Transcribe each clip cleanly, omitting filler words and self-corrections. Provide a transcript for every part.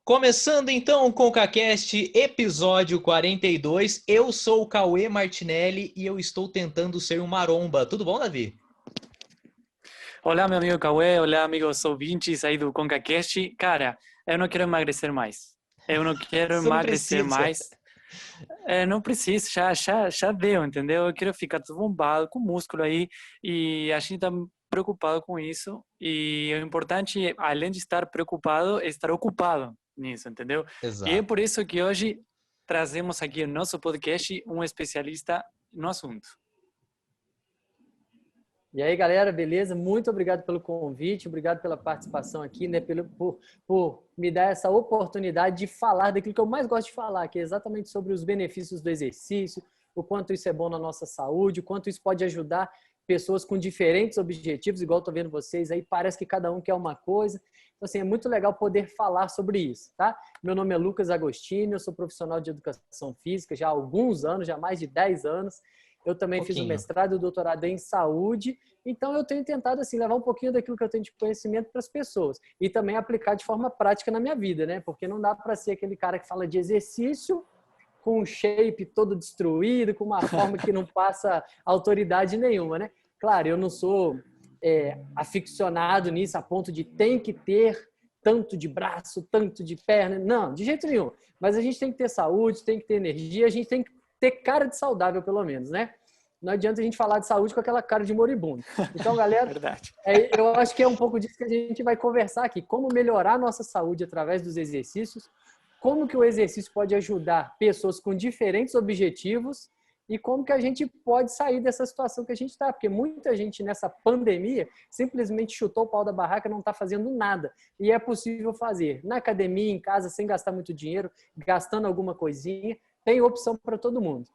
Começando então com o CaCast, episódio 42. Eu sou o Cauê Martinelli e eu estou tentando ser um maromba. Tudo bom, Davi? Olá, meu amigo Cauê. Olá, amigos ouvintes aí do ConcaCast. Cara, eu não quero emagrecer mais. Eu não quero Você não emagrecer precisa. mais. Não preciso, já deu, entendeu? Eu quero ficar todo bombado, com músculo aí. E a gente tá preocupado com isso. E o importante, além de estar preocupado, é estar ocupado nisso, entendeu? E é por Exato. isso que hoje trazemos aqui no nosso podcast um especialista no assunto. E aí, galera, beleza? Muito obrigado pelo convite, obrigado pela participação aqui, né? Por me dar essa oportunidade de falar daquilo que eu mais gosto de falar, que é exatamente sobre os benefícios do exercício, o quanto isso é bom na nossa saúde, o quanto isso pode ajudar pessoas com diferentes objetivos, igual estou vendo vocês aí, parece que cada um quer uma coisa. Então, assim, é muito legal poder falar sobre isso, tá? Meu nome é Lucas Agostini, eu sou profissional de educação física já há alguns anos, já há mais de 10 anos. Eu também fiz o mestrado e o doutorado em saúde, então eu tenho tentado assim levar um pouquinho daquilo que eu tenho de conhecimento para as pessoas e também aplicar de forma prática na minha vida, né? Porque não dá para ser aquele cara que fala de exercício com um shape todo destruído, com uma forma que não passa autoridade nenhuma, né? Claro, eu não sou aficionado nisso a ponto de tem que ter tanto de braço, tanto de perna, não, de jeito nenhum. Mas a gente tem que ter saúde, tem que ter energia, a gente tem que ter cara de saudável, pelo menos, né? Não adianta a gente falar de saúde com aquela cara de moribundo. Então, galera, Verdade. eu acho que é um pouco disso que a gente vai conversar aqui. Como melhorar a nossa saúde através dos exercícios, como que o exercício pode ajudar pessoas com diferentes objetivos e como que a gente pode sair dessa situação que a gente está. Porque muita gente nessa pandemia simplesmente chutou o pau da barraca e não está fazendo nada. E é possível fazer na academia, em casa, sem gastar muito dinheiro, gastando alguma coisinha. Tem opção para todo mundo.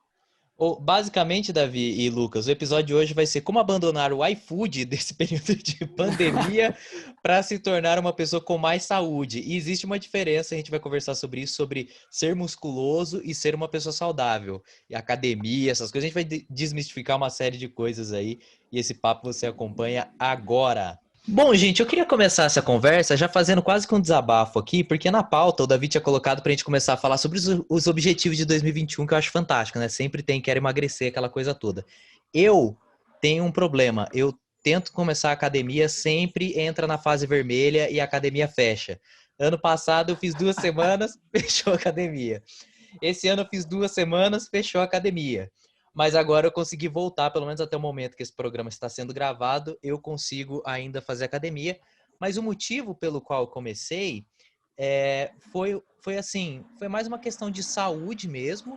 Basicamente, Davi e Lucas, o episódio de hoje vai ser como abandonar o iFood desse período de pandemia para se tornar uma pessoa com mais saúde. E existe uma diferença, a gente vai conversar sobre isso, sobre ser musculoso e ser uma pessoa saudável. E academia, essas coisas, a gente vai desmistificar uma série de coisas aí. E esse papo você acompanha agora. Bom, gente, eu queria começar essa conversa já fazendo quase que um desabafo aqui, porque na pauta o Davi tinha colocado pra gente começar a falar sobre os objetivos de 2021, que eu acho fantástico, né? Sempre tem, quero emagrecer, aquela coisa toda. Eu tenho um problema, eu tento começar a academia, sempre entra na fase vermelha e a academia fecha. Ano passado eu fiz 2 semanas, fechou a academia. Esse ano eu fiz 2 semanas, fechou a academia. Mas agora eu consegui voltar, pelo menos até o momento que esse programa está sendo gravado, eu consigo ainda fazer academia. Mas o motivo pelo qual eu comecei foi assim, foi mais uma questão de saúde mesmo,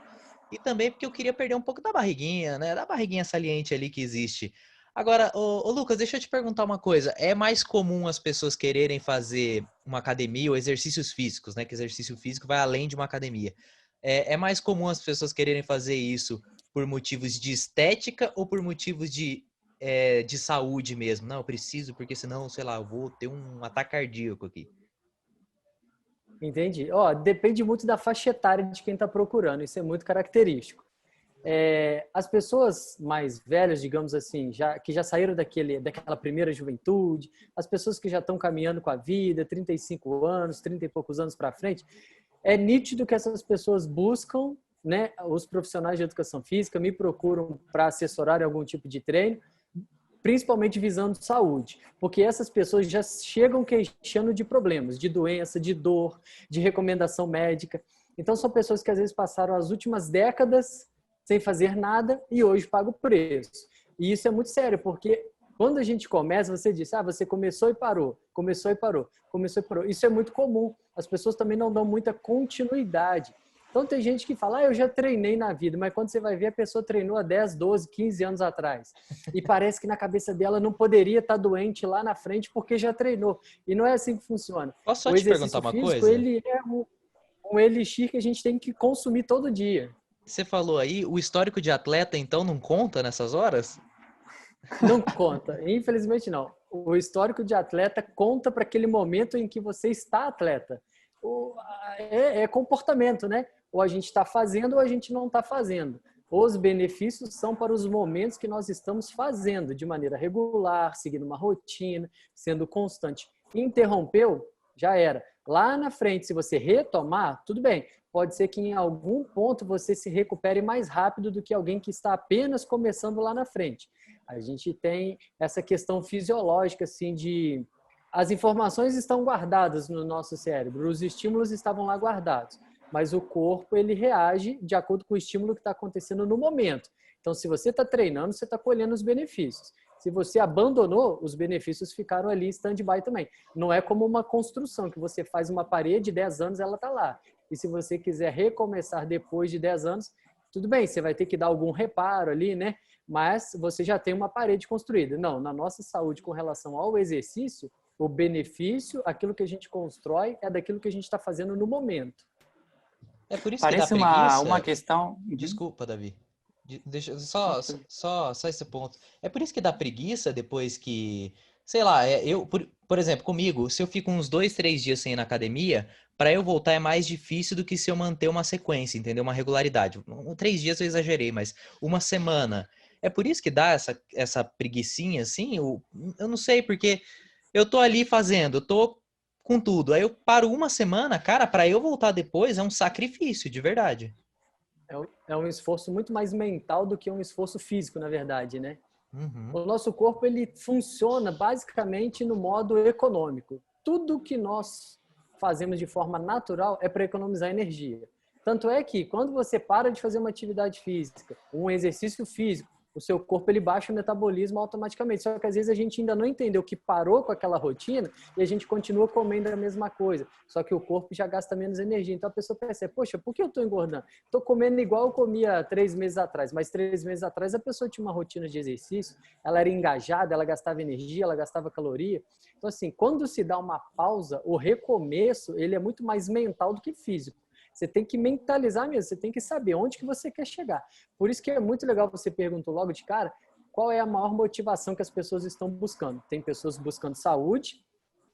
e também porque eu queria perder um pouco da barriguinha, né? Da barriguinha saliente ali que existe. Agora, ô Lucas, deixa eu te perguntar uma coisa. É mais comum as pessoas quererem fazer uma academia ou exercícios físicos, né? Que exercício físico vai além de uma academia. É mais comum as pessoas quererem fazer isso por motivos de estética ou por motivos de saúde mesmo? Não, eu preciso, porque senão, sei lá, eu vou ter um ataque cardíaco aqui. Entendi. Depende muito da faixa etária de quem está procurando, isso é muito característico. As pessoas mais velhas, digamos assim, que já saíram daquela primeira juventude, as pessoas que já estão caminhando com a vida, 35 anos, 30 e poucos anos para frente, é nítido que essas pessoas buscam, né, os profissionais de educação física me procuram para assessorar em algum tipo de treino, principalmente visando saúde, porque essas pessoas já chegam queixando de problemas, de doença, de dor, de recomendação médica. Então, são pessoas que às vezes passaram as últimas décadas sem fazer nada e hoje pagam o preço. E isso é muito sério, porque quando a gente começa, você disse, você começou e parou, começou e parou, começou e parou. Isso é muito comum. As pessoas também não dão muita continuidade. Então, tem gente que fala, eu já treinei na vida, mas quando você vai ver, a pessoa treinou há 10, 12, 15 anos atrás. E parece que na cabeça dela não poderia estar doente lá na frente porque já treinou. E não é assim que funciona. Posso só O te perguntar exercício uma físico, coisa? ele é um elixir que a gente tem que consumir todo dia. Você falou aí, o histórico de atleta, então, não conta nessas horas? Não conta, infelizmente não. O histórico de atleta conta para aquele momento em que você está atleta. É comportamento, né? Ou a gente está fazendo ou a gente não está fazendo. Os benefícios são para os momentos que nós estamos fazendo de maneira regular, seguindo uma rotina, sendo constante. Interrompeu, já era. Lá na frente, se você retomar, tudo bem. Pode ser que em algum ponto você se recupere mais rápido do que alguém que está apenas começando lá na frente. A gente tem essa questão fisiológica, assim, de... As informações estão guardadas no nosso cérebro, os estímulos estavam lá guardados, mas o corpo, ele reage de acordo com o estímulo que está acontecendo no momento. Então, se você está treinando, você está colhendo os benefícios. Se você abandonou, os benefícios ficaram ali em stand-by também. Não é como uma construção, que você faz uma parede, 10 anos ela está lá. E se você quiser recomeçar depois de 10 anos, tudo bem, você vai ter que dar algum reparo ali, né? Mas você já tem uma parede construída. Não, na nossa saúde com relação ao exercício, o benefício, aquilo que a gente constrói, é daquilo que a gente está fazendo no momento. É por isso que dá Parece preguiça. uma questão... Desculpa, Davi. Deixa só esse ponto. É por isso que dá preguiça depois que, sei lá, por exemplo, comigo, se eu fico uns 2, 3 dias sem ir na academia, para eu voltar é mais difícil do que se eu manter uma sequência, entendeu? Uma regularidade. 3 dias eu exagerei, mas uma semana. É por isso que dá essa preguicinha, assim? Eu não sei, porque eu tô ali fazendo, eu tô com tudo. Aí eu paro uma semana, cara, para eu voltar depois é um sacrifício, de verdade. É um esforço muito mais mental do que um esforço físico, na verdade, né? Uhum. O nosso corpo, ele funciona basicamente no modo econômico. Tudo que nós fazemos de forma natural é para economizar energia. Tanto é que quando você para de fazer uma atividade física, um exercício físico, o seu corpo ele baixa o metabolismo automaticamente. Só que às vezes a gente ainda não entendeu que parou com aquela rotina e a gente continua comendo a mesma coisa. Só que o corpo já gasta menos energia. Então a pessoa percebe, poxa, por que eu estou engordando? Estou comendo igual eu comia 3 meses atrás. Mas 3 meses atrás a pessoa tinha uma rotina de exercício, ela era engajada, ela gastava energia, ela gastava caloria. Então assim, quando se dá uma pausa, o recomeço ele é muito mais mental do que físico. Você tem que mentalizar mesmo, você tem que saber onde que você quer chegar. Por isso que é muito legal, você perguntou logo de cara, qual é a maior motivação que as pessoas estão buscando. Tem pessoas buscando saúde,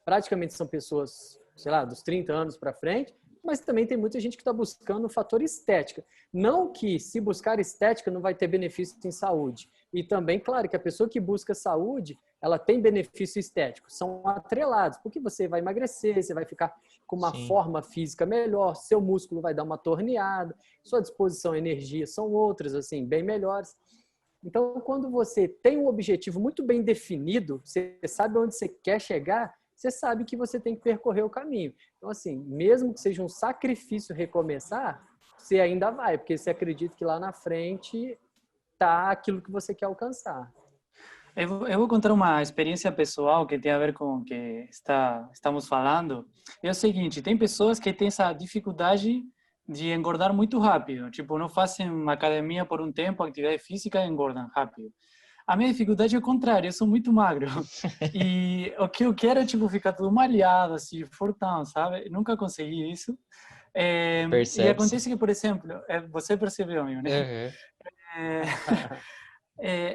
praticamente são pessoas, sei lá, dos 30 anos para frente, mas também tem muita gente que está buscando o fator estética. Não que se buscar estética não vai ter benefício em saúde. E também, claro, que a pessoa que busca saúde, ela tem benefício estético. São atrelados, porque você vai emagrecer, você vai ficar com uma forma física melhor, seu músculo vai dar uma torneada, sua disposição e energia são outras, assim, bem melhores. Então, quando você tem um objetivo muito bem definido, você sabe onde você quer chegar, você sabe que você tem que percorrer o caminho. Então, assim, mesmo que seja um sacrifício recomeçar, você ainda vai, porque você acredita que lá na frente está aquilo que você quer alcançar. Eu vou contar uma experiência pessoal que tem a ver com o que estamos falando. É o seguinte, tem pessoas que têm essa dificuldade de engordar muito rápido. Tipo, não fazem academia por um tempo, atividade física e engordam rápido. A minha dificuldade é o contrário, eu sou muito magro. E o que eu quero é, tipo, ficar tudo malhado, assim, fortão, sabe? Eu nunca consegui isso. E acontece que, por exemplo, você percebeu, amigo, né? Uhum.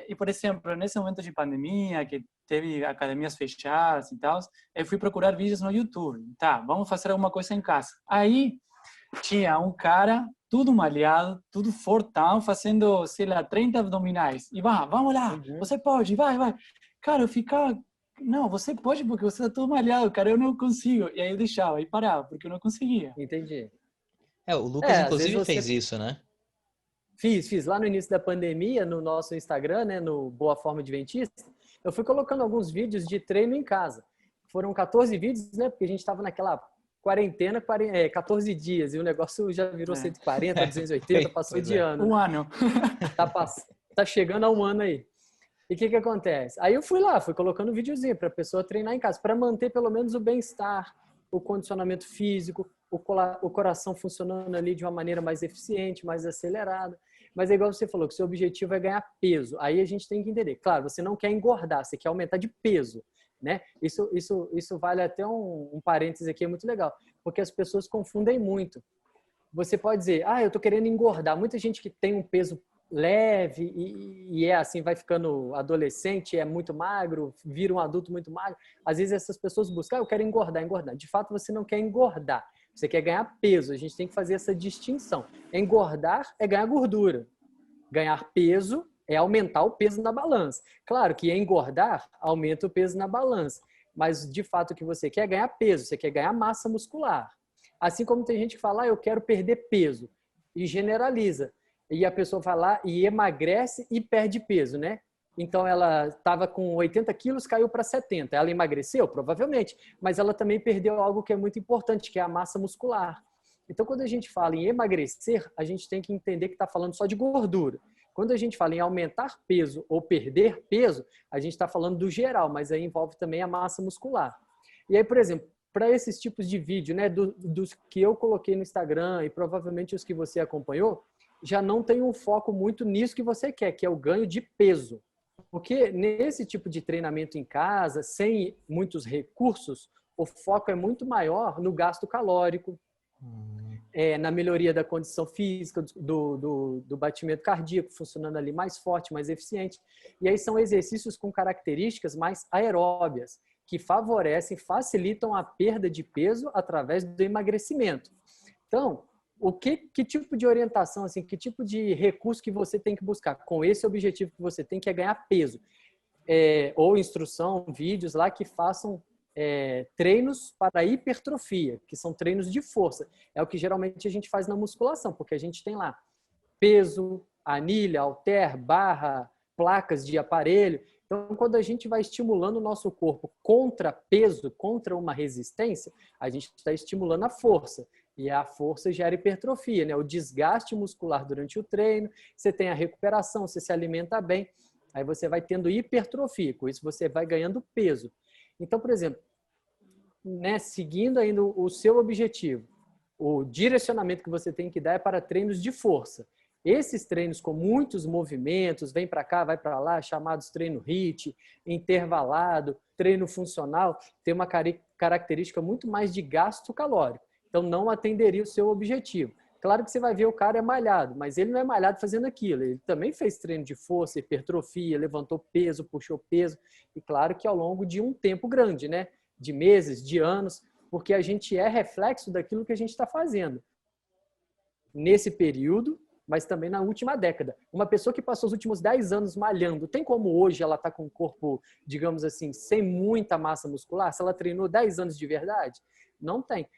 E, por exemplo, nesse momento de pandemia, que teve academias fechadas e tal, eu fui procurar vídeos no YouTube. Tá, vamos fazer alguma coisa em casa. Aí tinha um cara, tudo malhado, tudo fortão, fazendo, sei lá, 30 abdominais. E vamos lá, você pode, vai. Cara, eu ficava, não, você pode porque você tá todo malhado, cara, eu não consigo. E aí eu deixava e parava, porque eu não conseguia. Entendi. O Lucas, Às vezes inclusive, fez isso, né? Fiz. Lá no início da pandemia, no nosso Instagram, né, no Boa Forma Adventista, eu fui colocando alguns vídeos de treino em casa. Foram 14 vídeos, né, porque a gente estava naquela quarentena, 14 dias, e o negócio já virou 140, 280, passou de ano. Um ano. Tá chegando a um ano aí. E o que acontece? Aí eu fui colocando um videozinho para a pessoa treinar em casa, para manter pelo menos o bem-estar, o condicionamento físico, o coração funcionando ali de uma maneira mais eficiente, mais acelerada. Mas é igual você falou, que o seu objetivo é ganhar peso. Aí a gente tem que entender. Claro, você não quer engordar, você quer aumentar de peso, né? Isso vale até um parênteses aqui, é muito legal, porque as pessoas confundem muito. Você pode dizer, eu tô querendo engordar. Muita gente que tem um peso leve e é assim, vai ficando adolescente, é muito magro, vira um adulto muito magro. Às vezes essas pessoas buscam, eu quero engordar. De fato, você não quer engordar, você quer ganhar peso. A gente tem que fazer essa distinção. Engordar é ganhar gordura. Ganhar peso é aumentar o peso na balança. Claro que engordar aumenta o peso na balança, mas de fato o que você quer é ganhar peso, você quer ganhar massa muscular. Assim como tem gente que fala, eu quero perder peso, e generaliza. E a pessoa vai lá e emagrece e perde peso, né? Então, ela estava com 80 quilos, caiu para 70. Ela emagreceu? Provavelmente. Mas ela também perdeu algo que é muito importante, que é a massa muscular. Então, quando a gente fala em emagrecer, a gente tem que entender que está falando só de gordura. Quando a gente fala em aumentar peso ou perder peso, a gente está falando do geral, mas aí envolve também a massa muscular. E aí, por exemplo, para esses tipos de vídeo, né, dos que eu coloquei no Instagram e provavelmente os que você acompanhou, já não tem um foco muito nisso que você quer, que é o ganho de peso. Porque nesse tipo de treinamento em casa, sem muitos recursos, o foco é muito maior no gasto calórico, na melhoria da condição física, do batimento cardíaco, funcionando ali mais forte, mais eficiente. E aí são exercícios com características mais aeróbias, que favorecem, facilitam a perda de peso através do emagrecimento. Então, que tipo de orientação, assim, que tipo de recurso que você tem que buscar com esse objetivo que você tem, que é ganhar peso? Ou instrução, vídeos lá que façam treinos para hipertrofia, que são treinos de força. É o que geralmente a gente faz na musculação, porque a gente tem lá peso, anilha, halter, barra, placas de aparelho. Então, quando a gente vai estimulando o nosso corpo contra peso, contra uma resistência, a gente está estimulando a força. E a força gera hipertrofia, né? O desgaste muscular durante o treino, você tem a recuperação, você se alimenta bem, aí você vai tendo hipertrofia, com isso você vai ganhando peso. Então, por exemplo, né, seguindo ainda o seu objetivo, o direcionamento que você tem que dar é para treinos de força. Esses treinos com muitos movimentos, vem para cá, vai para lá, chamados treino HIIT, intervalado, treino funcional, tem uma característica muito mais de gasto calórico. Então, não atenderia o seu objetivo. Claro que você vai ver o cara é malhado, mas ele não é malhado fazendo aquilo. Ele também fez treino de força, hipertrofia, levantou peso, puxou peso. E claro que ao longo de um tempo grande, né? De meses, de anos, porque a gente é reflexo daquilo que a gente está fazendo. Nesse período, mas também na última década. Uma pessoa que passou os últimos 10 anos malhando, tem como hoje ela está com um corpo, digamos assim, sem muita massa muscular? Se ela treinou 10 anos de verdade? Não tem.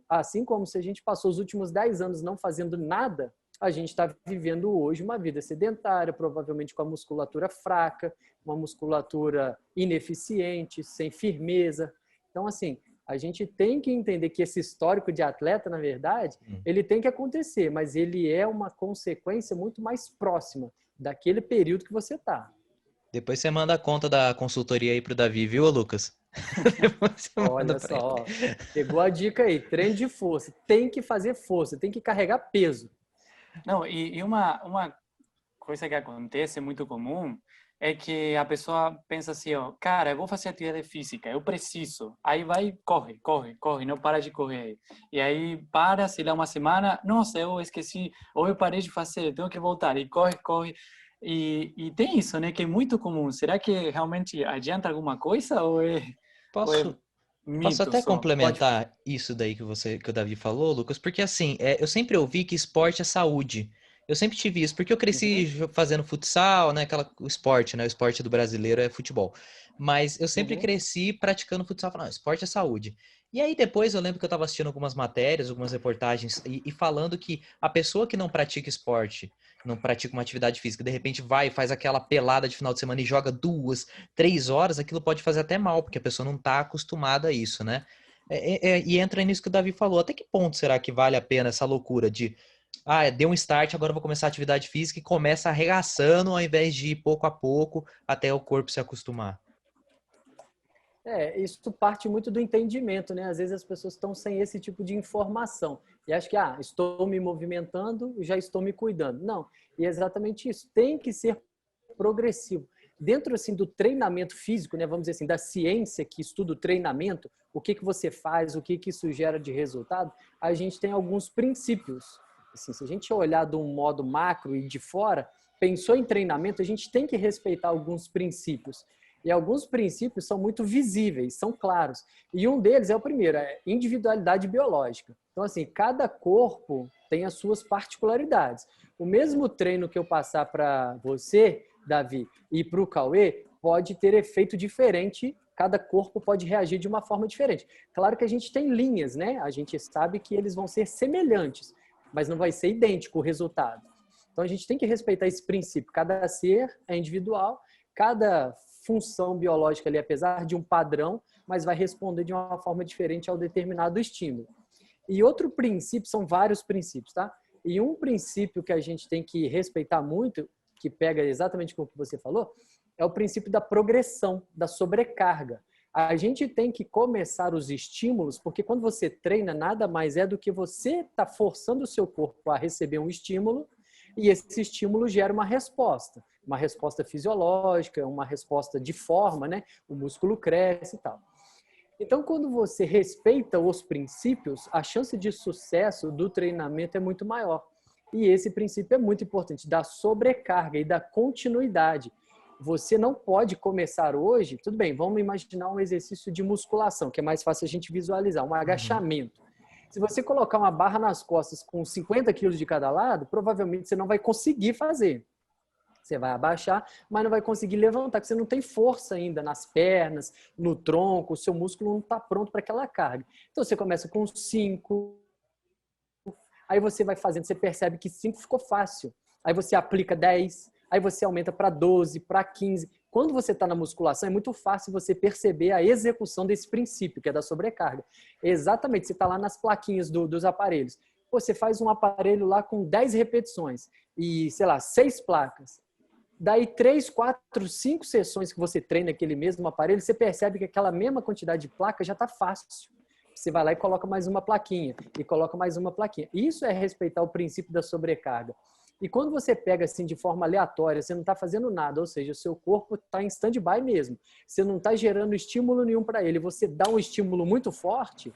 Assim como se a gente passou os últimos 10 anos não fazendo nada, a gente está vivendo hoje uma vida sedentária, provavelmente com a musculatura fraca, uma musculatura ineficiente, sem firmeza. Então, assim, a gente tem que entender que esse histórico de atleta, na verdade, ele tem que acontecer, mas ele é uma consequência muito mais próxima daquele período que você está. Depois você manda a conta da consultoria aí pro Davi, viu, Lucas? Olha só, pegou a dica aí, treino de força, tem que fazer força, tem que carregar peso. Não, e uma coisa que acontece muito comum é que a pessoa pensa assim, ó, cara, eu vou fazer atividade física, eu preciso. Aí vai, corre, não para de correr. E aí para, sei lá, uma semana, nossa, eu esqueci, ou eu parei de fazer, tenho que voltar. E corre. E tem isso, né, que é muito comum. Será que realmente adianta alguma coisa ou é Posso mito até só? complementar isso daí que o Davi falou, Lucas? Porque assim, eu sempre ouvi que esporte é saúde. Eu sempre tive isso, porque eu cresci fazendo futsal, né? O esporte, né? O esporte do brasileiro é futebol. Mas eu sempre cresci praticando futsal, falando, esporte é saúde. E aí depois eu lembro que eu estava assistindo algumas matérias, algumas reportagens, e falando que a pessoa que não pratica esporte, não pratica uma atividade física, de repente vai e faz aquela pelada de final de semana e joga 2, 3 horas, aquilo pode fazer até mal, porque a pessoa não está acostumada a isso, né? E entra nisso que o Davi falou. Até que ponto será que vale a pena essa loucura de deu um start, agora eu vou começar a atividade física e começa arregaçando ao invés de ir pouco a pouco até o corpo se acostumar? Isso parte muito do entendimento, né? Às vezes as pessoas estão sem esse tipo de informação. E acho que, estou me movimentando, já estou me cuidando. Não, e é exatamente isso. Tem que ser progressivo. Dentro, assim, do treinamento físico, né? Vamos dizer assim, da ciência que estuda o treinamento, o que você faz, o que isso gera de resultado, a gente tem alguns princípios. Assim, se a gente olhar de um modo macro e de fora, pensou em treinamento, a gente tem que respeitar alguns princípios. E alguns princípios são muito visíveis, são claros. E um deles é o primeiro, é individualidade biológica. Então, assim, cada corpo tem as suas particularidades. O mesmo treino que eu passar para você, Davi, e para o Cauê, pode ter efeito diferente cada corpo pode reagir de uma forma diferente. Claro que a gente tem linhas, né? A gente sabe que eles vão ser semelhantes, mas não vai ser idêntico o resultado. Então a gente tem que respeitar esse princípio. Cada ser é individual, cada função biológica ali, apesar de um padrão, mas vai responder de uma forma diferente ao determinado estímulo. E outro princípio, são vários princípios, tá? E um princípio que a gente tem que respeitar muito, que pega exatamente com o que você falou, é o princípio da progressão, da sobrecarga. A gente tem que começar os estímulos, porque quando você treina, nada mais é do que você está forçando o seu corpo a receber um estímulo, e esse estímulo gera uma resposta fisiológica, uma resposta de forma, né? O músculo cresce e tal. Então, quando você respeita os princípios, a chance de sucesso do treinamento é muito maior. E esse princípio é muito importante, da sobrecarga e da continuidade. Você não pode começar hoje, tudo bem, vamos imaginar um exercício de musculação, que é mais fácil a gente visualizar, um agachamento. Se você colocar uma barra nas costas com 50 quilos de cada lado, provavelmente você não vai conseguir fazer. Você vai abaixar, mas não vai conseguir levantar, porque você não tem força ainda nas pernas, no tronco, o seu músculo não está pronto para aquela carga. Então você começa com 5, aí você vai fazendo, você percebe que 5 ficou fácil. Aí você aplica 10, aí você aumenta para 12, para 15. Quando você está na musculação, é muito fácil você perceber a execução desse princípio, que é da sobrecarga. Exatamente, você está lá nas plaquinhas dos aparelhos. Você faz um aparelho lá com 10 repetições e, sei lá, 6 placas. Daí 3, 4, 5 sessões que você treina aquele mesmo aparelho, você percebe que aquela mesma quantidade de placa já está fácil. Você vai lá e coloca mais uma plaquinha, e coloca mais uma plaquinha. Isso é respeitar o princípio da sobrecarga. E quando você pega assim de forma aleatória, você não está fazendo nada, ou seja, o seu corpo está em stand-by mesmo. Você não está gerando estímulo nenhum para ele. Você dá um estímulo muito forte,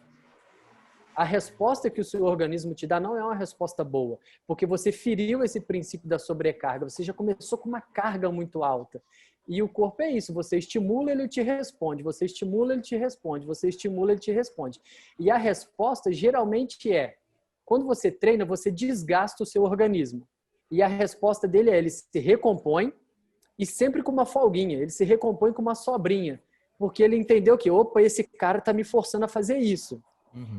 a resposta que o seu organismo te dá não é uma resposta boa, porque você feriu esse princípio da sobrecarga, você já começou com uma carga muito alta. E o corpo é isso, você estimula, ele te responde, você estimula, ele te responde, você estimula, ele te responde. E a resposta geralmente é, quando você treina, você desgasta o seu organismo. E a resposta dele é, ele se recompõe, e sempre com uma folguinha, ele se recompõe com uma sobrinha, porque ele entendeu que, opa, esse cara está me forçando a fazer isso.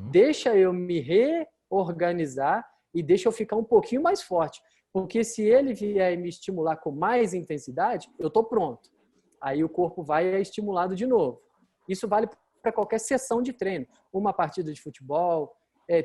Deixa eu me reorganizar e deixa eu ficar um pouquinho mais forte. Porque se ele vier e me estimular com mais intensidade, eu estou pronto. Aí o corpo vai e é estimulado de novo. Isso vale para qualquer sessão de treino. Uma partida de futebol,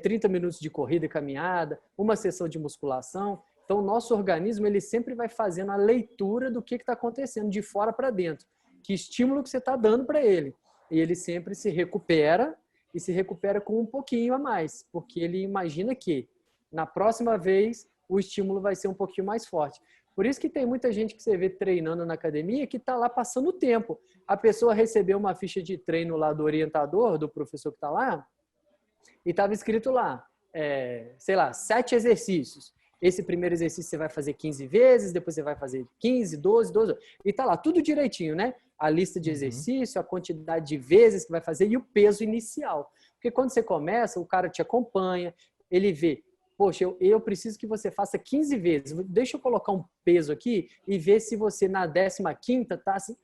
30 minutos de corrida e caminhada, uma sessão de musculação. Então, o nosso organismo ele sempre vai fazendo a leitura do que está acontecendo de fora para dentro. Que estímulo que você está dando para ele. E ele sempre se recupera e se recupera com um pouquinho a mais, porque ele imagina que na próxima vez o estímulo vai ser um pouquinho mais forte. Por isso que tem muita gente que você vê treinando na academia que está lá passando o tempo. A pessoa recebeu uma ficha de treino lá do orientador, do professor que está lá, e estava escrito lá, sei lá, 7 exercícios. Esse primeiro exercício você vai fazer 15 vezes, depois você vai fazer 15, 12, 12. E tá lá, tudo direitinho, né? A lista de exercício, a quantidade de vezes que vai fazer e o peso inicial. Porque quando você começa, o cara te acompanha, ele vê, poxa, eu preciso que você faça 15 vezes. Deixa eu colocar um peso aqui e ver se você na 15ª tá assim,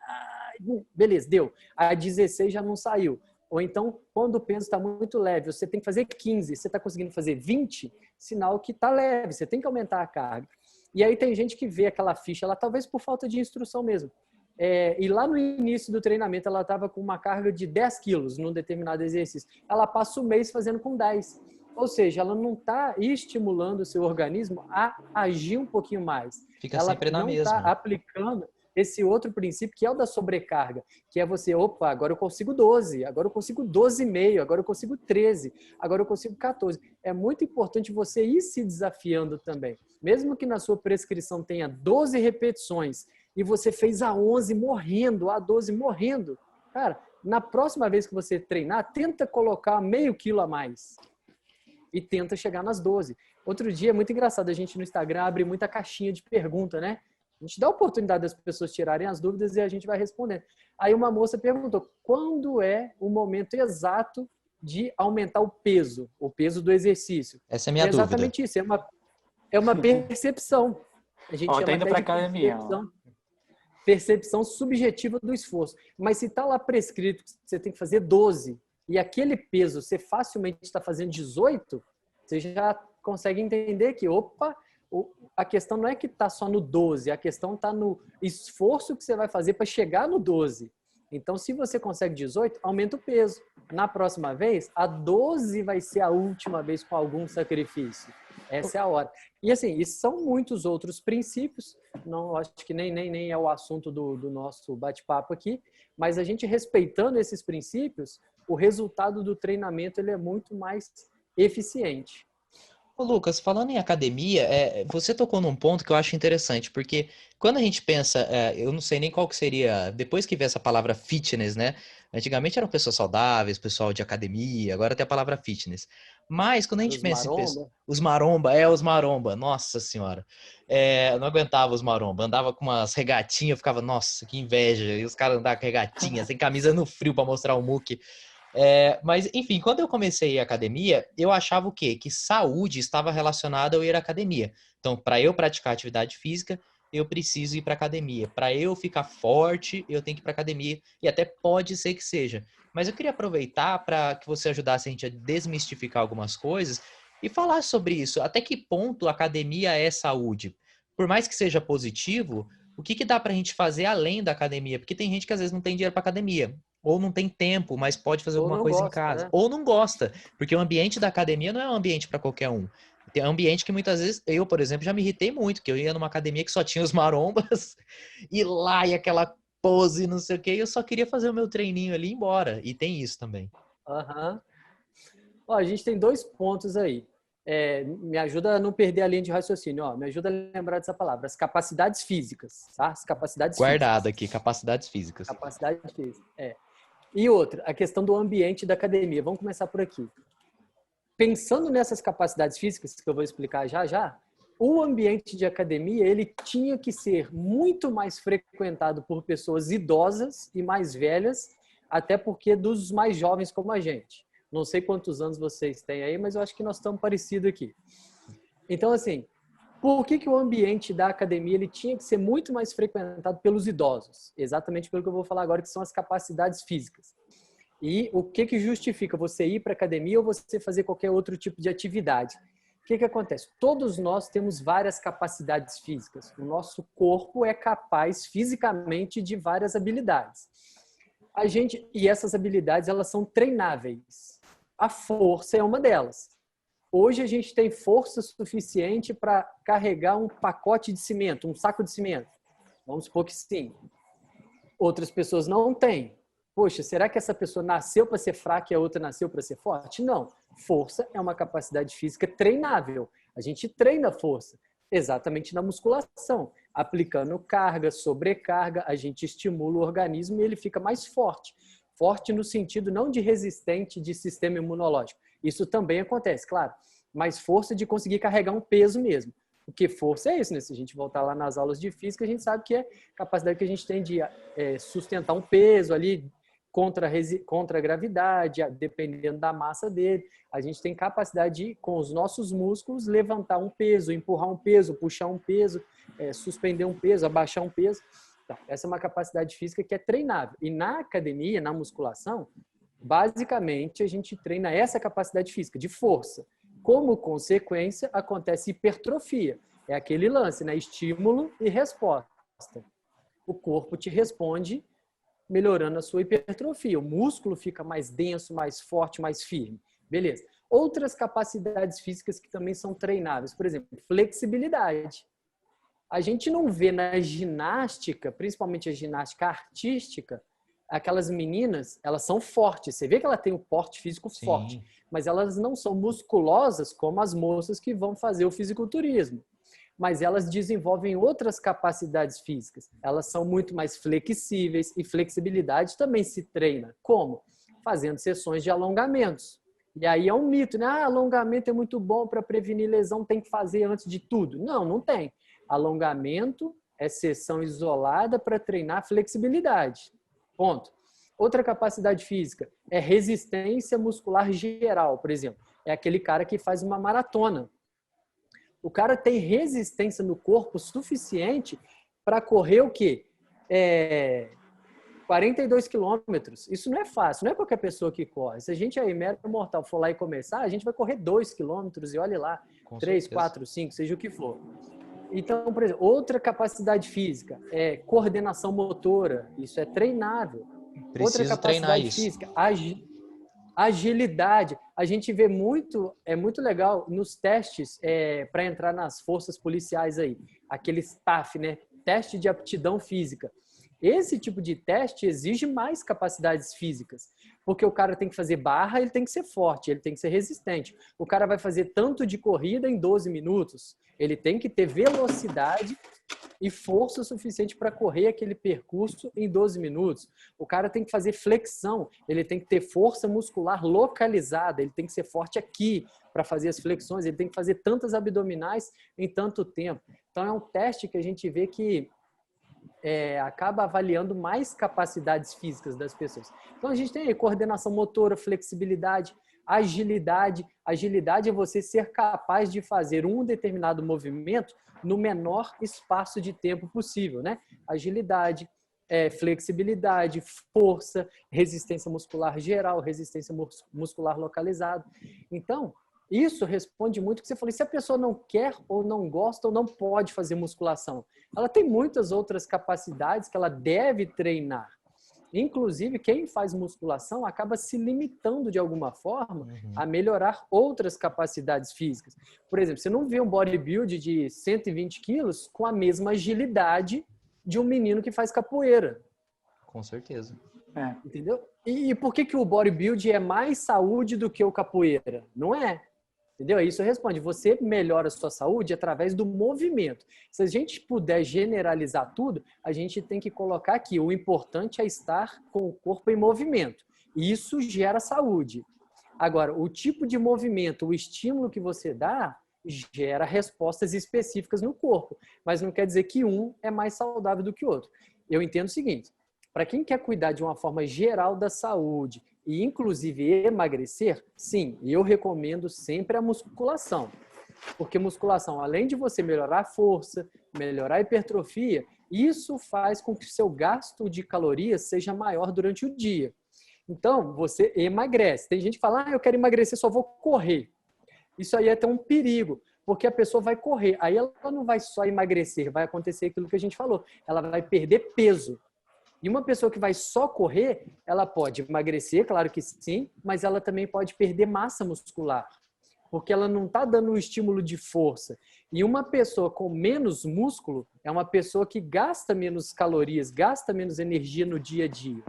beleza, deu. A 16 já não saiu. Ou então, quando o peso está muito leve, você tem que fazer 15, você está conseguindo fazer 20, sinal que está leve, você tem que aumentar a carga. E aí tem gente que vê aquela ficha, ela talvez por falta de instrução mesmo. E lá no início do treinamento, ela estava com uma carga de 10 quilos num determinado exercício. Ela passa o mês fazendo com 10. Ou seja, ela não está estimulando o seu organismo a agir um pouquinho mais. Fica sempre na mesma. Ela não está aplicando esse outro princípio, que é o da sobrecarga, que é você, opa, agora eu consigo 12, agora eu consigo 12,5, agora eu consigo 13, agora eu consigo 14. É muito importante você ir se desafiando também. Mesmo que na sua prescrição tenha 12 repetições e você fez a 11 morrendo, a 12 morrendo, cara, na próxima vez que você treinar, tenta colocar meio quilo a mais e tenta chegar nas 12. Outro dia, é muito engraçado, a gente no Instagram abre muita caixinha de pergunta, né? A gente dá a oportunidade das pessoas tirarem as dúvidas e a gente vai respondendo. Aí uma moça perguntou, quando é o momento exato de aumentar o peso do exercício? Essa é a minha dúvida. Exatamente isso, é uma percepção. A gente tá indo para academia. percepção subjetiva do esforço. Mas se está lá prescrito que você tem que fazer 12 e aquele peso você facilmente está fazendo 18, você já consegue entender que, opa, a questão não é que está só no 12, a questão está no esforço que você vai fazer para chegar no 12. Então, se você consegue 18, aumenta o peso. Na próxima vez, a 12 vai ser a última vez com algum sacrifício. Essa é a hora. E assim, isso são muitos outros princípios, não acho que nem é o assunto do nosso bate-papo aqui, mas a gente respeitando esses princípios, o resultado do treinamento ele é muito mais eficiente. Ô, Lucas, falando em academia, você tocou num ponto que eu acho interessante, porque quando a gente pensa, eu não sei nem qual que seria, depois que veio essa palavra fitness, né? Antigamente eram pessoas saudáveis, pessoal de academia, agora tem a palavra fitness. Mas quando a gente Os pensa em maromba. os maromba, nossa senhora. Eu não aguentava os maromba, andava com umas regatinhas, eu ficava, nossa, que inveja. E os caras andavam com regatinha, sem camisa no frio para mostrar o muque. Mas, enfim, quando eu comecei a ir à academia, eu achava o quê? Que saúde estava relacionada ao ir à academia. Então, para eu praticar atividade física, eu preciso ir para academia. Para eu ficar forte, eu tenho que ir para academia. E até pode ser que seja. Mas eu queria aproveitar para que você ajudasse a gente a desmistificar algumas coisas e falar sobre isso. Até que ponto a academia é saúde? Por mais que seja positivo, o que dá para a gente fazer além da academia? Porque tem gente que às vezes não tem dinheiro para academia ou não tem tempo, mas pode fazer Ou alguma não coisa em gosta, casa, né? ou não gosta, porque o ambiente da academia não é um ambiente para qualquer um. Tem um ambiente que muitas vezes, eu, por exemplo, já me irritei muito, que eu ia numa academia que só tinha os marombas, e lá e aquela pose, não sei o quê, e eu só queria fazer o meu treininho ali e ir embora. E tem isso também. Aham. Ó, a gente tem 2 pontos aí. Me ajuda a não perder a linha de raciocínio. Ó, me ajuda a lembrar dessa palavra. As capacidades físicas, tá? As capacidades Guardado físicas. aqui, capacidades físicas. Capacidade física, E outra, a questão do ambiente da academia. Vamos começar por aqui. Pensando nessas capacidades físicas, que eu vou explicar já já, o ambiente de academia ele tinha que ser muito mais frequentado por pessoas idosas e mais velhas, até porque dos mais jovens como a gente. Não sei quantos anos vocês têm aí, mas eu acho que nós estamos parecidos aqui. Então, assim, por que o ambiente da academia ele tinha que ser muito mais frequentado pelos idosos? Exatamente pelo que eu vou falar agora, que são as capacidades físicas. E o que justifica você ir para a academia ou você fazer qualquer outro tipo de atividade? O que acontece? Todos nós temos várias capacidades físicas. O nosso corpo é capaz fisicamente de várias habilidades. E essas habilidades elas são treináveis. A força é uma delas. Hoje a gente tem força suficiente para carregar um pacote de cimento, um saco de cimento. Vamos supor que sim. Outras pessoas não têm. Poxa, será que essa pessoa nasceu para ser fraca e a outra nasceu para ser forte? Não. Força é uma capacidade física treinável. A gente treina força exatamente na musculação. Aplicando carga, sobrecarga, a gente estimula o organismo e ele fica mais forte. Forte no sentido não de resistente de sistema imunológico. Isso também acontece, claro. Mas força de conseguir carregar um peso mesmo. Porque força é isso, né? Se a gente voltar lá nas aulas de física, a gente sabe que é a capacidade que a gente tem de sustentar um peso ali contra a gravidade, dependendo da massa dele. A gente tem capacidade de, com os nossos músculos, levantar um peso, empurrar um peso, puxar um peso, suspender um peso, abaixar um peso. Então, essa é uma capacidade física que é treinável. E na academia, na musculação, basicamente a gente treina essa capacidade física de força. Como consequência, acontece hipertrofia. É aquele lance, né? Estímulo e resposta. O corpo te responde melhorando a sua hipertrofia. O músculo fica mais denso, mais forte, mais firme. Beleza. Outras capacidades físicas que também são treináveis. Por exemplo, flexibilidade. A gente não vê na ginástica, principalmente a ginástica artística, aquelas meninas, elas são fortes. Você vê que ela tem um porte físico forte, mas elas não são musculosas como as moças que vão fazer o fisiculturismo. Mas elas desenvolvem outras capacidades físicas. Elas são muito mais flexíveis e flexibilidade também se treina. Como? Fazendo sessões de alongamentos. E aí é um mito, né? Alongamento é muito bom para prevenir lesão, tem que fazer antes de tudo. Não, não tem. Alongamento é sessão isolada para treinar flexibilidade. Ponto. Outra capacidade física é resistência muscular geral, por exemplo. É aquele cara que faz uma maratona. O cara tem resistência no corpo suficiente para correr o quê? é, 42 quilômetros. Isso não é fácil, não é qualquer pessoa que corre. Se a gente aí, mero mortal, for lá e começar, a gente vai correr 2 quilômetros e olhe lá, Com 3, certeza. 4, 5, seja o que for. Então, por exemplo, outra capacidade física é coordenação motora. Isso é treinável. Outra Preciso treinar capacidade isso. física, agilidade. A gente vê muito, é muito legal nos testes para entrar nas forças policiais aí, aquele TAF, né? Teste de aptidão física. Esse tipo de teste exige mais capacidades físicas, porque o cara tem que fazer barra, ele tem que ser forte, ele tem que ser resistente. O cara vai fazer tanto de corrida em 12 minutos, ele tem que ter velocidade e força suficiente para correr aquele percurso em 12 minutos. O cara tem que fazer flexão, ele tem que ter força muscular localizada, ele tem que ser forte aqui para fazer as flexões, ele tem que fazer tantas abdominais em tanto tempo. Então é um teste que a gente vê que acaba avaliando mais capacidades físicas das pessoas. Então a gente tem aí coordenação motora, flexibilidade, agilidade. Agilidade é você ser capaz de fazer um determinado movimento no menor espaço de tempo possível, né? Agilidade, flexibilidade, força, resistência muscular geral, resistência muscular localizada. Então, isso responde muito o que você falou. E se a pessoa não quer ou não gosta ou não pode fazer musculação, ela tem muitas outras capacidades que ela deve treinar. Inclusive, quem faz musculação acaba se limitando de alguma forma a melhorar outras capacidades físicas. Por exemplo, você não vê um bodybuilder de 120 quilos com a mesma agilidade de um menino que faz capoeira. Com certeza. Entendeu? E por que o bodybuilding é mais saúde do que o capoeira? Não é. Entendeu? Isso responde. Você melhora a sua saúde através do movimento. Se a gente puder generalizar tudo, a gente tem que colocar aqui. O importante é estar com o corpo em movimento. Isso gera saúde. Agora, o tipo de movimento, o estímulo que você dá, gera respostas específicas no corpo. Mas não quer dizer que um é mais saudável do que o outro. Eu entendo o seguinte. Para quem quer cuidar de uma forma geral da saúde e inclusive emagrecer, sim, eu recomendo sempre a musculação. Porque musculação, além de você melhorar a força, melhorar a hipertrofia, isso faz com que o seu gasto de calorias seja maior durante o dia. Então, você emagrece. Tem gente que fala, eu quero emagrecer, só vou correr. Isso aí é até um perigo, porque a pessoa vai correr. Aí ela não vai só emagrecer, vai acontecer aquilo que a gente falou. Ela vai perder peso. E uma pessoa que vai só correr, ela pode emagrecer, claro que sim, mas ela também pode perder massa muscular, porque ela não está dando um estímulo de força. E uma pessoa com menos músculo é uma pessoa que gasta menos calorias, gasta menos energia no dia a dia.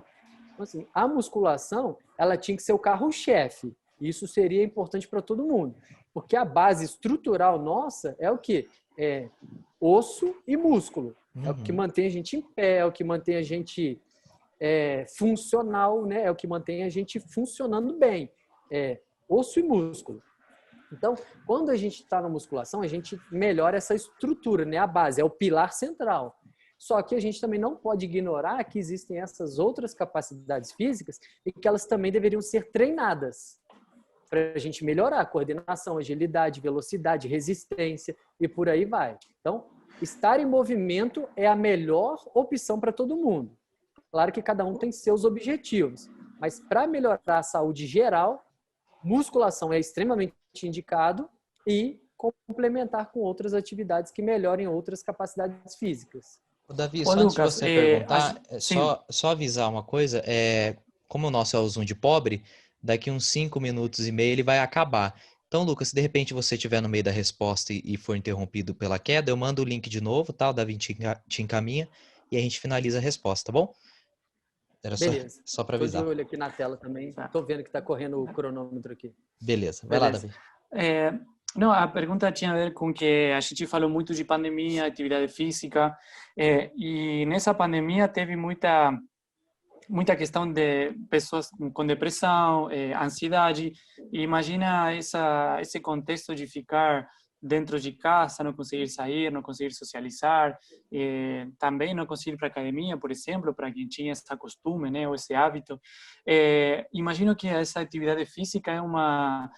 Então, assim, a musculação, ela tinha que ser o carro-chefe. Isso seria importante para todo mundo, porque a base estrutural nossa é o quê? É osso e músculo. É o que mantém a gente em pé, é o que mantém a gente funcional, né? É o que mantém a gente funcionando bem. Osso e músculo. Então, quando a gente está na musculação, a gente melhora essa estrutura, né? A base, é o pilar central. Só que a gente também não pode ignorar que existem essas outras capacidades físicas e que elas também deveriam ser treinadas para a gente melhorar a coordenação, agilidade, velocidade, resistência e por aí vai. Então, estar em movimento é a melhor opção para todo mundo. Claro que cada um tem seus objetivos, mas para melhorar a saúde geral, musculação é extremamente indicado e complementar com outras atividades que melhorem outras capacidades físicas. Davi, Ô, só antes de Lucas, você perguntar, sim. só avisar uma coisa, como o nosso é o Zoom de pobre, daqui uns 5 minutos e meio ele vai acabar. Então, Lucas, se de repente você estiver no meio da resposta e for interrompido pela queda, eu mando o link de novo, tá? O Davi te encaminha e a gente finaliza a resposta, tá bom? Era Beleza. só para Estou de avisar. olho aqui na tela também. Estou vendo que está correndo o cronômetro aqui. Beleza. Vai lá, Davi. Não, a pergunta tinha a ver com que a gente falou muito de pandemia, atividade física, e nessa pandemia teve muita questão de pessoas com depressão, ansiedade, e imagina esse contexto de ficar dentro de casa, não conseguir sair, não conseguir socializar, também não conseguir ir para a academia, por exemplo, para quem tinha esse costume, né, ou esse hábito. Imagino que essa atividade física é uma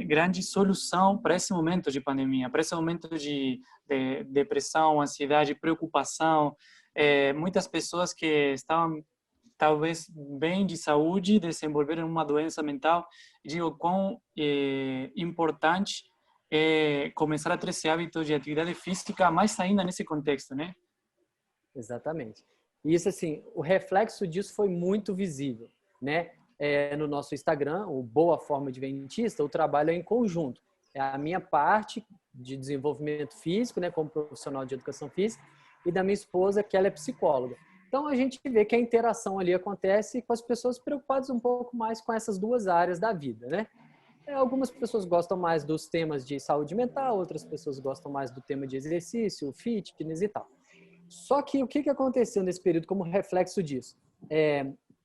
grande solução para esse momento de pandemia, para esse momento de depressão, ansiedade, preocupação. muitas pessoas que estavam talvez bem de saúde desenvolveram uma doença mental. E digo, quão importante é começar a ter esse hábito de atividade física, mais ainda nesse contexto, né? Exatamente. E isso, assim, o reflexo disso foi muito visível, né? No nosso Instagram, o Boa Forma Adventista, o trabalho é em conjunto. É a minha parte de desenvolvimento físico, né, como profissional de educação física, e da minha esposa, que ela é psicóloga. Então, a gente vê que a interação ali acontece com as pessoas preocupadas um pouco mais com essas duas áreas da vida, né? Algumas pessoas gostam mais dos temas de saúde mental, outras pessoas gostam mais do tema de exercício, fitness e tal. Só que o que aconteceu nesse período como reflexo disso?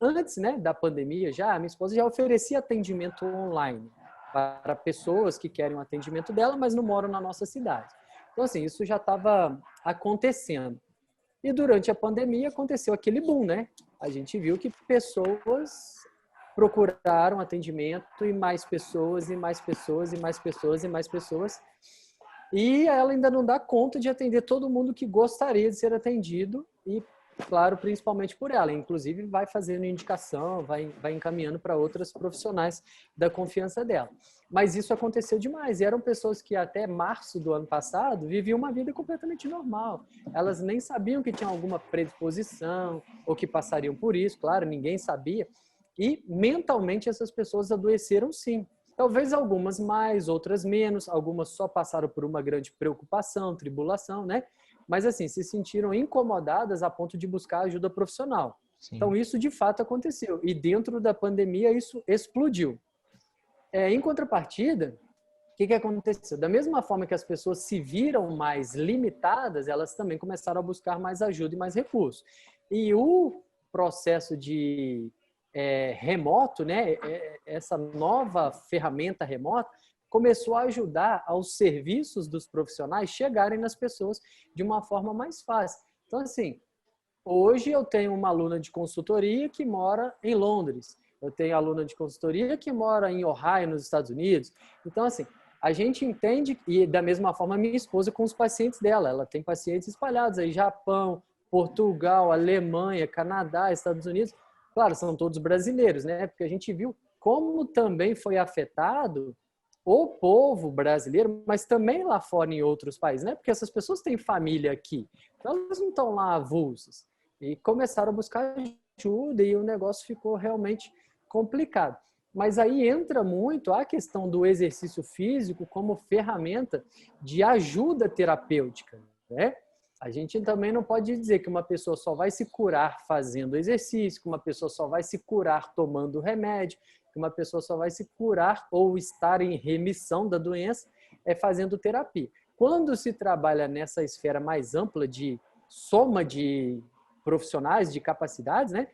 Antes, né, da pandemia, a minha esposa já oferecia atendimento online para pessoas que querem um atendimento dela, mas não moram na nossa cidade. Então, assim, isso já estava acontecendo. E durante a pandemia aconteceu aquele boom, né? A gente viu que pessoas procuraram atendimento e mais pessoas, e mais pessoas, e mais pessoas, e mais pessoas. E ela ainda não dá conta de atender todo mundo que gostaria de ser atendido e, claro, principalmente por ela. Inclusive, vai fazendo indicação, vai encaminhando para outras profissionais da confiança dela. Mas isso aconteceu demais. E eram pessoas que até março do ano passado viviam uma vida completamente normal. Elas nem sabiam que tinham alguma predisposição ou que passariam por isso. Claro, ninguém sabia. E mentalmente essas pessoas adoeceram sim. Talvez algumas mais, outras menos. Algumas só passaram por uma grande preocupação, tribulação, né? Mas assim, se sentiram incomodadas a ponto de buscar ajuda profissional. Sim. Então isso de fato aconteceu. E dentro da pandemia isso explodiu. Em contrapartida, o que aconteceu? Da mesma forma que as pessoas se viram mais limitadas, elas também começaram a buscar mais ajuda e mais recursos. E o processo de remoto, né, essa nova ferramenta remota, começou a ajudar aos serviços dos profissionais chegarem nas pessoas de uma forma mais fácil. Então, assim, hoje eu tenho uma aluna de consultoria que mora em Londres. Eu tenho aluna de consultoria que mora em Ohio, nos Estados Unidos. Então, assim, a gente entende, e da mesma forma minha esposa com os pacientes dela. Ela tem pacientes espalhados aí, Japão, Portugal, Alemanha, Canadá, Estados Unidos. Claro, são todos brasileiros, né? Porque a gente viu como também foi afetado o povo brasileiro, mas também lá fora em outros países, né? Porque essas pessoas têm família aqui, então elas não estão lá avulsas. E começaram a buscar ajuda e o negócio ficou realmente complicado. Mas aí entra muito a questão do exercício físico como ferramenta de ajuda terapêutica, né? A gente também não pode dizer que uma pessoa só vai se curar fazendo exercício, que uma pessoa só vai se curar tomando remédio, que uma pessoa só vai se curar ou estar em remissão da doença fazendo terapia. Quando se trabalha nessa esfera mais ampla de soma de profissionais, de capacidades, né,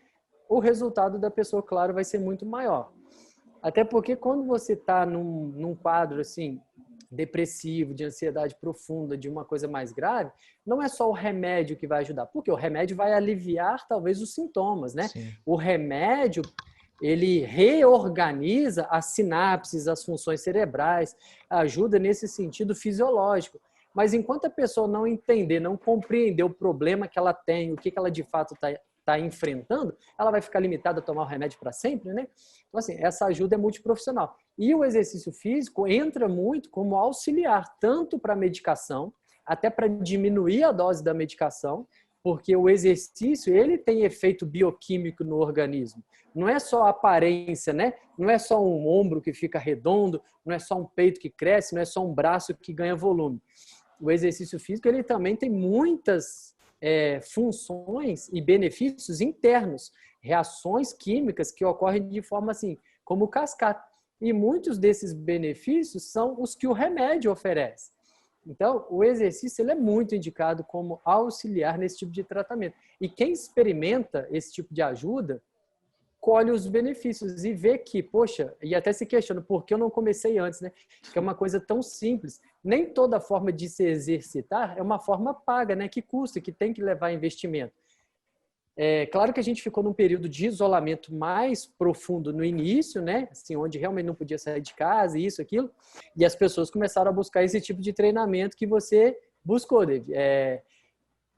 o resultado da pessoa, claro, vai ser muito maior. Até porque quando você está num quadro assim, depressivo, de ansiedade profunda, de uma coisa mais grave, não é só o remédio que vai ajudar, porque o remédio vai aliviar talvez os sintomas, né? Sim. O remédio, ele reorganiza as sinapses, as funções cerebrais, ajuda nesse sentido fisiológico. Mas enquanto a pessoa não entender, não compreender o problema que ela tem, o que ela de fato está enfrentando, ela vai ficar limitada a tomar o remédio para sempre, né? Então, assim, essa ajuda é multiprofissional. E o exercício físico entra muito como auxiliar, tanto para a medicação, até para diminuir a dose da medicação, porque o exercício, ele tem efeito bioquímico no organismo. Não é só a aparência, né? Não é só um ombro que fica redondo, não é só um peito que cresce, não é só um braço que ganha volume. O exercício físico, ele também tem muitas funções e benefícios internos, reações químicas que ocorrem de forma assim, como cascata. E muitos desses benefícios são os que o remédio oferece. Então, o exercício ele é muito indicado como auxiliar nesse tipo de tratamento. E quem experimenta esse tipo de ajuda, colhe os benefícios e vê que, poxa, e até se questiona, por que eu não comecei antes, né? Que é uma coisa tão simples. Nem toda forma de se exercitar é uma forma paga, né? Que custa, que tem que levar investimento. Claro que a gente ficou num período de isolamento mais profundo no início, né? Assim, onde realmente não podia sair de casa, isso, aquilo. E as pessoas começaram a buscar esse tipo de treinamento que você buscou, David.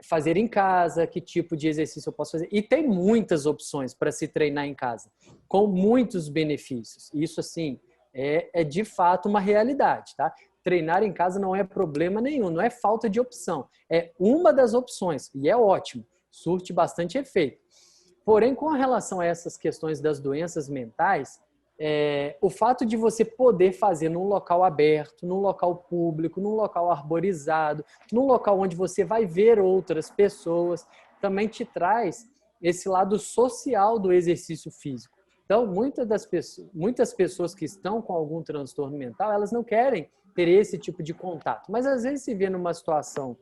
fazer em casa, que tipo de exercício eu posso fazer. E tem muitas opções para se treinar em casa, com muitos benefícios. Isso, assim, é de fato uma realidade, tá? Treinar em casa não é problema nenhum, não é falta de opção. É uma das opções, e é ótimo, surte bastante efeito. Porém, com relação a essas questões das doenças mentais, o fato de você poder fazer num local aberto, num local público, num local arborizado, num local onde você vai ver outras pessoas, também te traz esse lado social do exercício físico. Então, muitas pessoas que estão com algum transtorno mental, elas não querem ter esse tipo de contato, mas às vezes se vê numa situação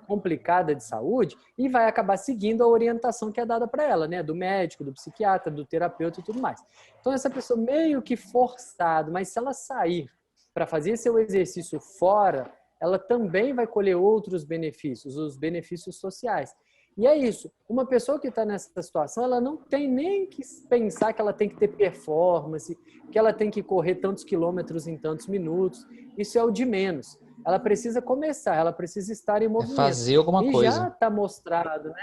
complicada de saúde e vai acabar seguindo a orientação que é dada para ela, né? Do médico, do psiquiatra, do terapeuta e tudo mais. Então, essa pessoa meio que forçada, mas se ela sair para fazer seu exercício fora, ela também vai colher outros benefícios, os benefícios sociais. E é isso. Uma pessoa que está nessa situação, ela não tem nem que pensar que ela tem que ter performance, que ela tem que correr tantos quilômetros em tantos minutos. Isso é o de menos. Ela precisa começar, ela precisa estar em movimento. Fazer alguma e coisa. já está mostrado,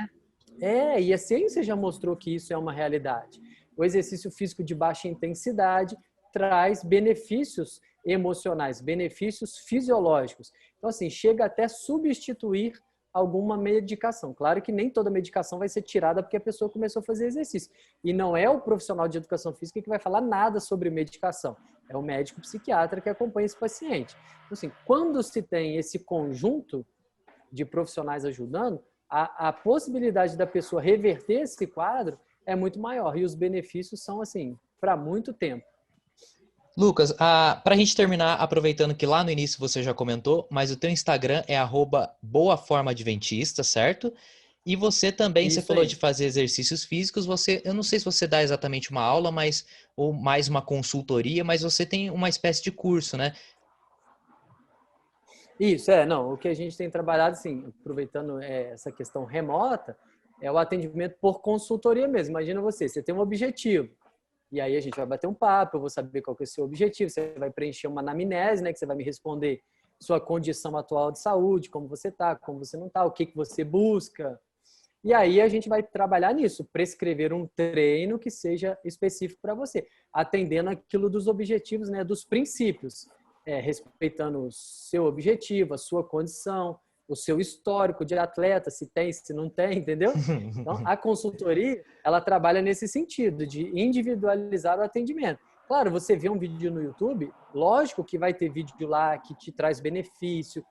né? E a ciência já mostrou que isso é uma realidade. O exercício físico de baixa intensidade traz benefícios emocionais, benefícios fisiológicos. Então, assim, chega até substituir alguma medicação. Claro que nem toda medicação vai ser tirada porque a pessoa começou a fazer exercício. E não é o profissional de educação física que vai falar nada sobre medicação. É o médico psiquiatra que acompanha esse paciente. Então, assim, quando se tem esse conjunto de profissionais ajudando, a possibilidade da pessoa reverter esse quadro é muito maior. E os benefícios são, assim, para muito tempo. Lucas, para a gente terminar, aproveitando que lá no início você já comentou, mas o teu Instagram é @boaformaadventista, certo? E você também, você falou de fazer exercícios físicos, eu não sei se você dá exatamente uma aula, ou mais uma consultoria, mas você tem uma espécie de curso, né? Isso, não, o que a gente tem trabalhado, assim, aproveitando essa questão remota, é o atendimento por consultoria mesmo. Imagina você tem um objetivo, e aí a gente vai bater um papo, eu vou saber qual que é o seu objetivo, você vai preencher uma anamnese, né, que você vai me responder sua condição atual de saúde, como você está, como você não está, o que você busca. E aí a gente vai trabalhar nisso, prescrever um treino que seja específico para você, atendendo aquilo dos objetivos, né, dos princípios, respeitando o seu objetivo, a sua condição, o seu histórico de atleta, se tem, se não tem, entendeu? Então, a consultoria, ela trabalha nesse sentido, de individualizar o atendimento. Claro, você vê um vídeo no YouTube, lógico que vai ter vídeo lá que te traz benefício,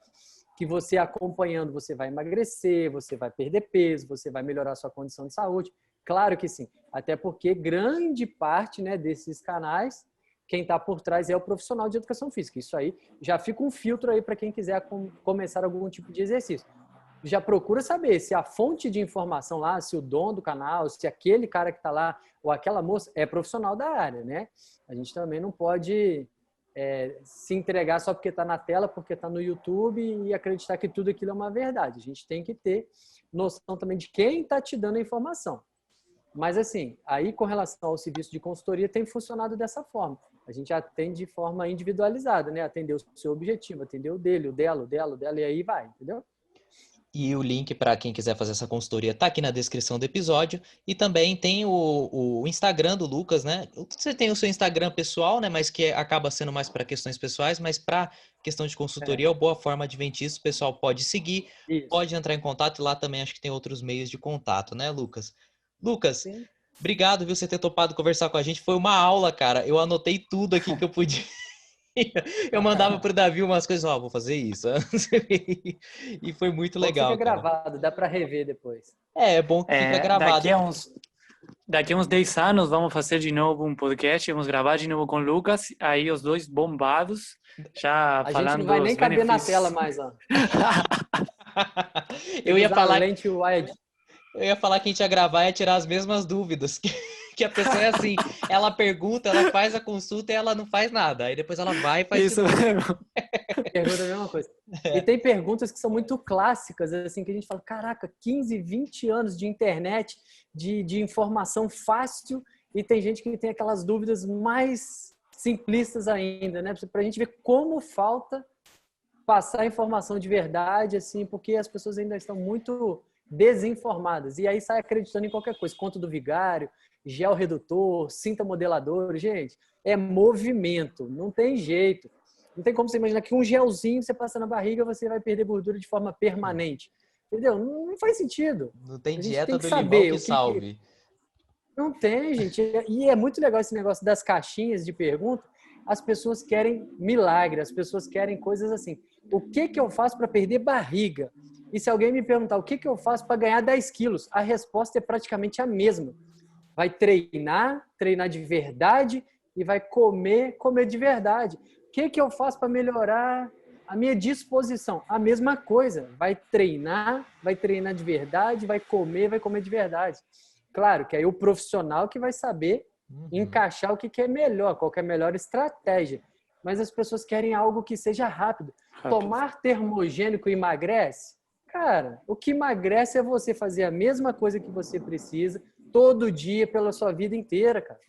que você acompanhando, você vai emagrecer, você vai perder peso, você vai melhorar a sua condição de saúde. Claro que sim, até porque grande parte, né, desses canais, quem está por trás é o profissional de educação física. Isso aí já fica um filtro aí para quem quiser começar algum tipo de exercício. Já procura saber se a fonte de informação lá, se o dono do canal, se aquele cara que está lá ou aquela moça é profissional da área, né? A gente também não pode se entregar só porque está na tela, porque está no YouTube e acreditar que tudo aquilo é uma verdade. A gente tem que ter noção também de quem está te dando a informação. Mas assim, aí com relação ao serviço de consultoria tem funcionado dessa forma. A gente atende de forma individualizada, né? Atender o seu objetivo, atender o dele, o dela, e aí vai, entendeu? E o link para quem quiser fazer essa consultoria está aqui na descrição do episódio. E também tem o Instagram do Lucas, né? Você tem o seu Instagram pessoal, né? Mas que acaba sendo mais para questões pessoais, mas para questão de consultoria, o Boa Forma Adventista, o pessoal pode seguir, pode entrar em contato, e lá também acho que tem outros meios de contato, né, Lucas? Lucas, sim. Obrigado por você ter topado conversar com a gente. Foi uma aula, cara. Eu anotei tudo aqui que eu podia. Eu mandava pro Davi umas coisas, vou fazer isso. E foi muito legal. Fica gravado, dá para rever depois. É bom que fica gravado. Daqui a uns 10 anos vamos fazer de novo um podcast, vamos gravar de novo com o Lucas, aí os dois bombados, já a falando. A gente não vai nem caber na tela mais, ó. Eu ia falar que a gente ia gravar e ia tirar as mesmas dúvidas. Que a pessoa é assim, ela pergunta, ela faz a consulta e ela não faz nada. Aí depois ela vai e faz isso mesmo. Pergunta a mesma coisa. E tem perguntas que são muito clássicas, assim, que a gente fala, caraca, 15, 20 anos de internet, de informação fácil, e tem gente que tem aquelas dúvidas mais simplistas ainda, né? Pra gente ver como falta passar informação de verdade, assim, porque as pessoas ainda estão muito desinformadas. E aí sai acreditando em qualquer coisa. Conto do vigário, gel redutor, cinta modelador. Gente, é movimento. Não tem jeito. Não tem como você imaginar que um gelzinho você passa na barriga, você vai perder gordura de forma permanente. Entendeu? Não faz sentido. Não tem A gente dieta tem que do saber limão que o salve. Não tem, gente. E é muito legal esse negócio das caixinhas de pergunta. As pessoas querem milagre, as pessoas querem coisas assim. O que eu faço para perder barriga? E se alguém me perguntar o que eu faço para ganhar 10 quilos, a resposta é praticamente a mesma. Vai treinar, treinar de verdade e vai comer de verdade. O que eu faço para melhorar a minha disposição? A mesma coisa. Vai treinar de verdade, vai comer de verdade. Claro que aí o profissional que vai saber encaixar o que é melhor, qual que é a melhor estratégia. Mas as pessoas querem algo que seja rápido. Tomar termogênico emagrece? Cara, o que emagrece é você fazer a mesma coisa que você precisa todo dia pela sua vida inteira, cara.